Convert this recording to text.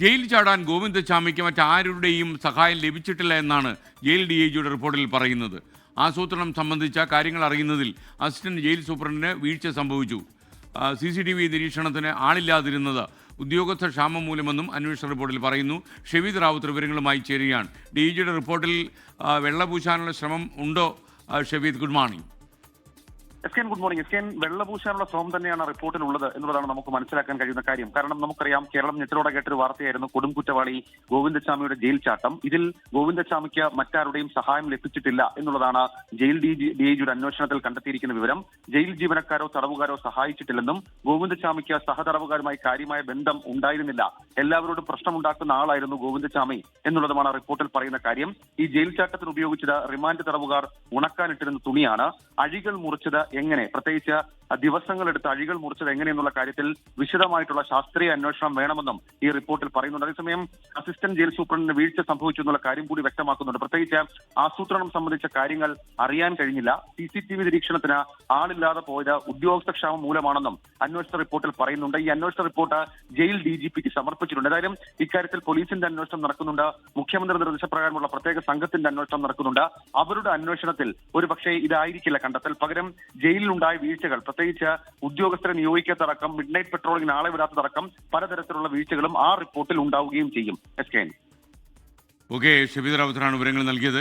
Jail ചാടാൻ ഗോവിന്ദചാമിക്ക് മറ്റാരുടെയും സഹായം ലഭിച്ചിട്ടില്ല എന്നാണ് ജയിൽ DIGയുടെ റിപ്പോർട്ടിൽ പറയുന്നത്. ആസൂത്രണം സംബന്ധിച്ച കാര്യങ്ങൾ അറിയുന്നതിൽ അസിസ്റ്റന്റ് ജയിൽ സൂപ്രണ്ടിന് വീഴ്ച സംഭവിച്ചു. CCTV നിരീക്ഷണത്തിന് ആളില്ലാതിരുന്നത് ഉദ്യോഗസ്ഥ ക്ഷാമം മൂലമെന്നും അന്വേഷണ റിപ്പോർട്ടിൽ പറയുന്നു. ഷെവീദ് റാവുത്തർ വിവരങ്ങളുമായി ചേരുകയാണ്. DIGയുടെ റിപ്പോർട്ടിൽ വെള്ളപൂശാനുള്ള ശ്രമം ഉണ്ടോ? ഷെവീദ്, ഗുഡ് മോർണിംഗ്. Good morning. വെള്ളപൂശാനുള്ള ശ്രമം തന്നെയാണ് റിപ്പോർട്ടിലുള്ളത് എന്നുള്ളതാണ് നമുക്ക് മനസ്സിലാക്കാൻ കഴിയുന്ന കാര്യം. കാരണം നമുക്കറിയാം, കേരളം ഞെട്ടലോടെ കേട്ടൊരു വാർത്തയായിരുന്നു കൊടും കുറ്റവാളി ഗോവിന്ദചാമിയുടെ ജയിൽ ചാട്ടം. ഇതിൽ ഗോവിന്ദചാമിക്ക് മറ്റാരുടെയും സഹായം ലഭിച്ചിട്ടില്ല എന്നുള്ളതാണ് ജയിൽ DIGയുടെ അന്വേഷണത്തിൽ കണ്ടെത്തിയിരിക്കുന്ന വിവരം. ജയിൽ ജീവനക്കാരോ തടവുകാരോ സഹായിച്ചിട്ടില്ലെന്നും ഗോവിന്ദചാമിക്ക് സഹതടവുകാരുമായി കാര്യമായ ബന്ധം ഉണ്ടായിരുന്നില്ല, എല്ലാവരോടും പ്രശ്നമുണ്ടാക്കുന്ന ആളായിരുന്നു ഗോവിന്ദചാമി എന്നുള്ളതുമാണ് റിപ്പോർട്ടിൽ പറയുന്ന കാര്യം. ഈ ജയിൽ ചാട്ടത്തിന് ഉപയോഗിച്ചത് റിമാൻഡ് തടവുകാർ ഉണക്കാനിട്ടിരുന്ന തുണിയാണ്. അഴികൾ മുറിച്ചത് എങ്ങനെ, പ്രത്യേകിച്ച് ദിവസങ്ങളെടുത്ത് അഴികൾ മുറിച്ചത് എങ്ങനെയെന്നുള്ള കാര്യത്തിൽ വിശദമായിട്ടുള്ള ശാസ്ത്രീയ അന്വേഷണം വേണമെന്നും ഈ റിപ്പോർട്ടിൽ പറയുന്നുണ്ട്. അതേസമയം അസിസ്റ്റന്റ് ജയിൽ സൂപ്രണ്ടിന് വീഴ്ച സംഭവിച്ചു എന്നുള്ള കാര്യം കൂടി വ്യക്തമാക്കുന്നുണ്ട്. പ്രത്യേകിച്ച് ആസൂത്രണം സംബന്ധിച്ച കാര്യങ്ങൾ അറിയാൻ കഴിഞ്ഞില്ല. CCTV നിരീക്ഷണത്തിന് ആളില്ലാതെ പോയത് ഉദ്യോഗസ്ഥ ക്ഷാമം മൂലമാണെന്നും അന്വേഷണ റിപ്പോർട്ടിൽ പറയുന്നുണ്ട്. ഈ അന്വേഷണ റിപ്പോർട്ട് ജയിൽ DGPക്ക് സമർപ്പിച്ചിട്ടുണ്ട്. ഏതായാലും ഇക്കാര്യത്തിൽ പോലീസിന്റെ അന്വേഷണം നടക്കുന്നുണ്ട്. മുഖ്യമന്ത്രി നിർദ്ദേശപ്രകാരമുള്ള പ്രത്യേക സംഘത്തിന്റെ അന്വേഷണം നടക്കുന്നുണ്ട്. അവരുടെ അന്വേഷണത്തിൽ ഒരുപക്ഷെ ഇതായിരിക്കില്ല കണ്ടെത്തൽ. പകരം ജയിലിലുണ്ടായ വീഴ്ചകൾ, പ്രത്യേകിച്ച് ഉദ്യോഗസ്ഥരെ നിയോഗിക്കാത്തടക്കം മിഡ് നൈറ്റ് പെട്രോളിംഗിന് ആളെ വിടാത്തടക്കം പലതരത്തിലുള്ള വീഴ്ചകളും ആ റിപ്പോർട്ടിൽ ഉണ്ടാവുകയും ചെയ്യും. ഓക്കെ, ഷെവീദ് റാവുത്തറാണ് വിവരങ്ങൾ നൽകിയത്.